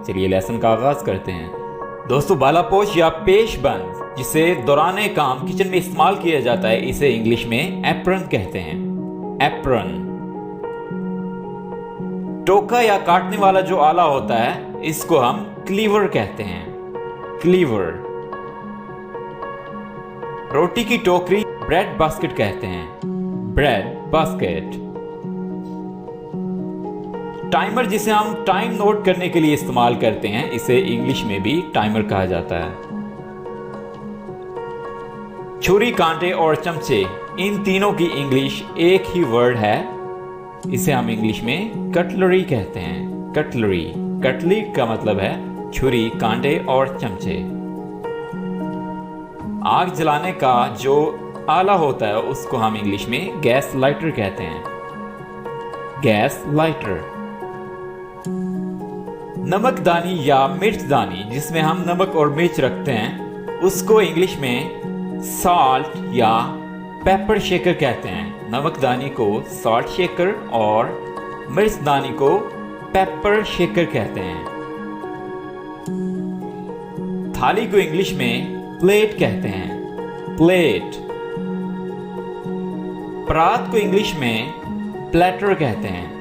चलिए लेसन का आगाज करते हैं। दोस्तों बालापोश या पेशबंद जिसे दौराने काम किचन में इस्तेमाल किया जाता है, इसे इंग्लिश में एप्रन कहते हैं। एप्रन। टोका या काटने वाला जो आला होता है, इसको हम क्लीवर कहते हैं। क्लीवर। रोटी की टोकरी ब्रेड बास्केट कहते हैं। Bread basket. टाइमर जिसे हम टाइम नोट करने के लिए इस्तेमाल करते हैं, इसे इंग्लिश में भी टाइमर कहा जाता है। छुरी, कांटे और चमचे, इन तीनों की इंग्लिश एक ही वर्ड है, इसे हम इंग्लिश में कटलरी कहते हैं। कटलरी। कटलरी का मतलब है छुरी, कांटे और चमचे। आग जलाने का जो आला होता है, उसको हम इंग्लिश में गैस लाइटर कहते हैं। Gas lighter. नमकदानी या मिर्चदानी जिसमें हम नमक और मिर्च रखते हैं, उसको इंग्लिश में सॉल्ट या पेपर शेकर कहते हैं। नमकदानी को सॉल्ट शेकर और मिर्चदानी को पेपर शेकर कहते हैं। थाली को इंग्लिश में प्लेट कहते हैं। प्लेट। परात को इंग्लिश में प्लेटर कहते हैं।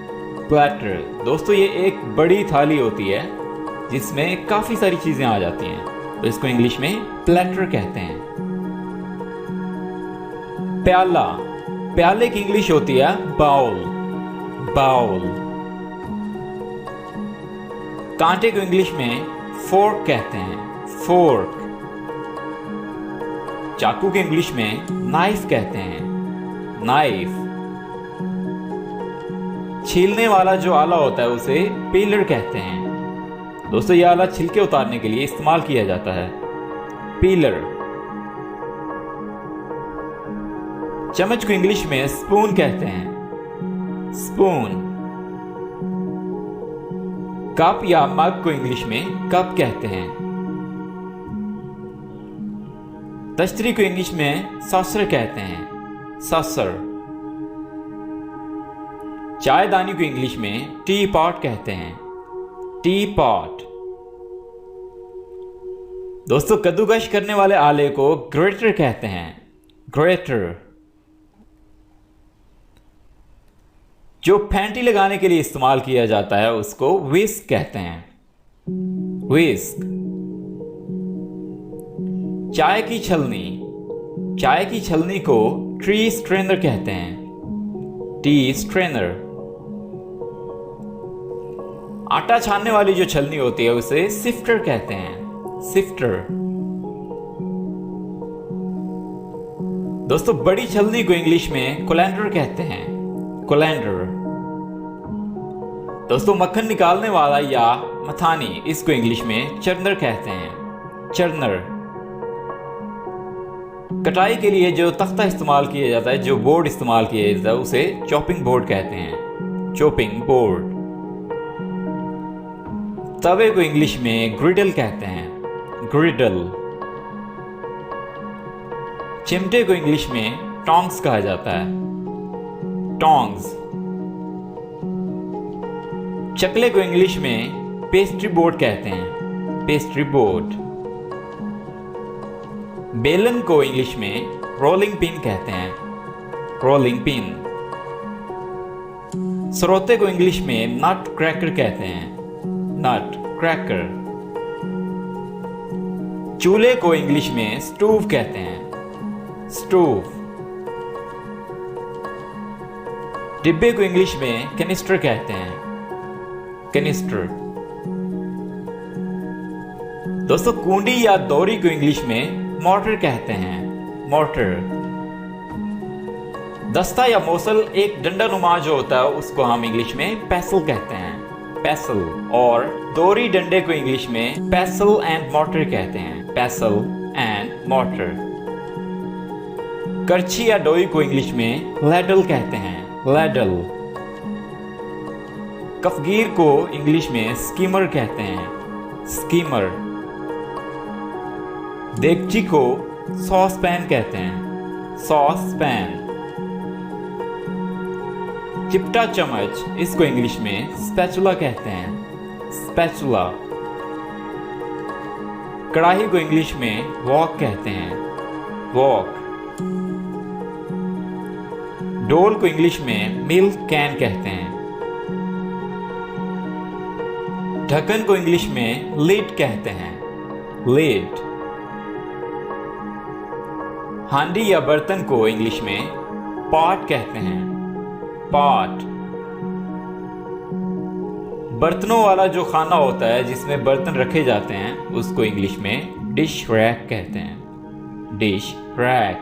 प्लेटर। दोस्तों ये एक बड़ी थाली होती है जिसमें काफी सारी चीजें आ जाती हैं, तो इसको इंग्लिश में प्लेटर कहते हैं। प्याला। प्याले की इंग्लिश होती है बाउल। बाउल। कांटे को इंग्लिश में फोर्क कहते हैं। फोर्क। चाकू के इंग्लिश में नाइफ कहते हैं। नाइफ। छीलने वाला जो आला होता है, उसे पीलर कहते हैं। दोस्तों यह आला छिलके उतारने के लिए इस्तेमाल किया जाता है। पीलर। चम्मच को इंग्लिश में स्पून कहते हैं। स्पून। कप या मग को इंग्लिश में कप कहते हैं। तश्तरी को इंग्लिश में सॉसर कहते हैं। सॉसर। चायदानी को इंग्लिश में टी पॉट कहते हैं। T pot. दोस्तों कद्दूकश करने वाले आले को ग्रेटर कहते हैं। ग्रेटर। जो फैंटी लगाने के लिए इस्तेमाल किया जाता है, उसको विस्क कहते हैं। विस्क। चाय की छलनी। चाय की छलनी को टी स्ट्रेनर कहते हैं। T strainer. आटा छानने वाली जो छलनी होती है, उसे सिफ्टर कहते हैं। सिफ्टर। दोस्तों बड़ी छलनी को इंग्लिश में कोलैंडर कहते हैं। कोलैंडर। दोस्तों मक्खन निकालने वाला या मथानी, इसको इंग्लिश में चर्नर कहते हैं। चर्नर। कटाई के लिए जो तख्ता इस्तेमाल किया जाता है, जो बोर्ड इस्तेमाल किया जाता है, उसे चॉपिंग बोर्ड कहते हैं। Chopping board. तवे को इंग्लिश में ग्रिडल कहते हैं। ग्रिडल। चिमटे को इंग्लिश में टोंग्स कहा जाता है। टोंग्स। चकले को इंग्लिश में पेस्ट्री बोर्ड कहते हैं। Pastry board. बेलन को इंग्लिश में रोलिंग पिन कहते हैं। Rolling pin. सरोते को इंग्लिश में नट क्रैकर कहते हैं। नट क्रैकर। चूल्हे को इंग्लिश में स्टोव कहते हैं। स्टोव। डिब्बे को इंग्लिश में कैनिस्टर कहते हैं। कैनिस्टर। दोस्तों कुंडी या दौरी को इंग्लिश में मोटर कहते हैं। मोटर। दस्ता या मोसल एक डंडा नुमा जो होता है, उसको हम इंग्लिश में पैसल कहते हैं। पैसल। और दोरी डंडे को इंग्लिश में पैसल एंड मोटर कहते हैं। पैसल एंड मोटर। करछी या डोई को इंग्लिश में लैडल कहते हैं। लैडल। कफगीर को इंग्लिश में स्कीमर कहते हैं। स्कीमर। देगची को सॉस पैन कहते हैं। Sauce pan. चिपटा चम्मच, इसको इंग्लिश में स्पैचुला कहते हैं। स्पैचुला। कढ़ाई को इंग्लिश में वॉक कहते हैं, वॉक। डोल को इंग्लिश में मिल्क कैन कहते हैं। ढक्कन को इंग्लिश में लिड कहते हैं, लिड। हांडी या बर्तन को इंग्लिश में पॉट कहते हैं, पॉट। बर्तनों वाला जो खाना होता है जिसमें बर्तन रखे जाते हैं उसको इंग्लिश में डिश रैक कहते हैं, डिश रैक।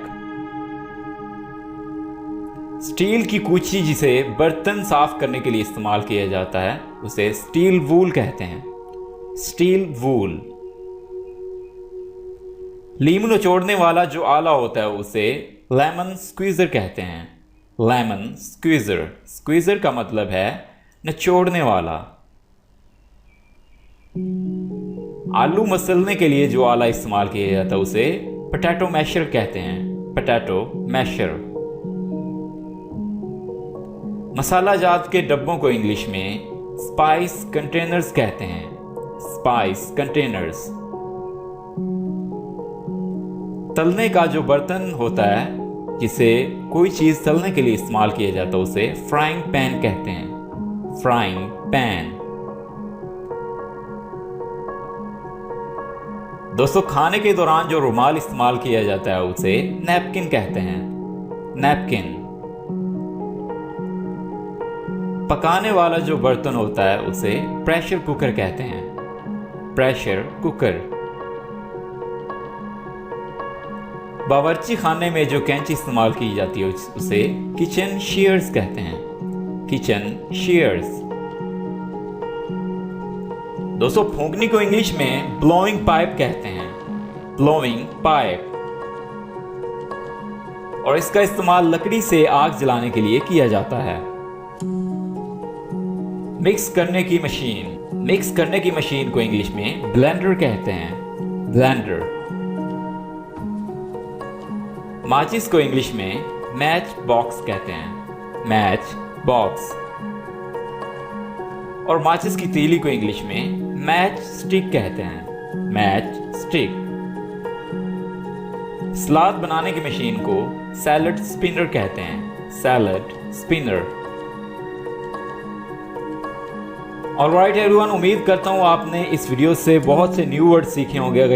स्टील की कूची जिसे बर्तन साफ करने के लिए इस्तेमाल किया जाता है उसे स्टील वूल कहते हैं, स्टील वूल। लीमू निचोड़ने वाला जो आला होता है उसे लेमन स्क्वीजर कहते हैं, लेमन स्क्वीजर। स्क्वीजर का मतलब है निचोड़ने वाला। आलू मसलने के लिए जो आला इस्तेमाल किया जाता है उसे पोटैटो मैशर कहते हैं, पोटैटो मैशर। मसाला जात के डब्बों को इंग्लिश में स्पाइस कंटेनर्स कहते हैं, स्पाइस कंटेनर्स। तलने का जो बर्तन होता है जिसे कोई चीज तलने के लिए इस्तेमाल किया जाता है उसे फ्राइंग पैन कहते हैं, फ्राइंग पैन। दोस्तों, खाने के दौरान जो रुमाल इस्तेमाल किया जाता है उसे नैपकिन कहते हैं, नैपकिन। पकाने वाला जो बर्तन होता है उसे प्रेशर कुकर कहते हैं, प्रेशर कुकर। बावर्ची खाने में जो कैंची इस्तेमाल की जाती है उसे किचन शीयर्स कहते हैं, किचन शीयर्स। दोस्तों, फूंकनी को इंग्लिश में ब्लोइंग पाइप कहते हैं, ब्लोइंग पाइप। और इसका इस्तेमाल लकड़ी से आग जलाने के लिए किया जाता है। मिक्स करने की मशीन, मिक्स करने की मशीन को इंग्लिश में ब्लेंडर कहते हैं, ब्लेंडर। माचिस को इंग्लिश में मैच बॉक्स कहते हैं, मैच बॉक्स। और माचिस की तीली को इंग्लिश में मैच स्टिक कहते हैं, मैच स्टिक। सलाद बनाने की मशीन को सैलड स्पिनर कहते हैं, सैलड स्पिनर। ऑलराइट एवरीवन, उम्मीद करता हूँ आपने इस वीडियो से बहुत से न्यू वर्ड सीखे होंगे। अगर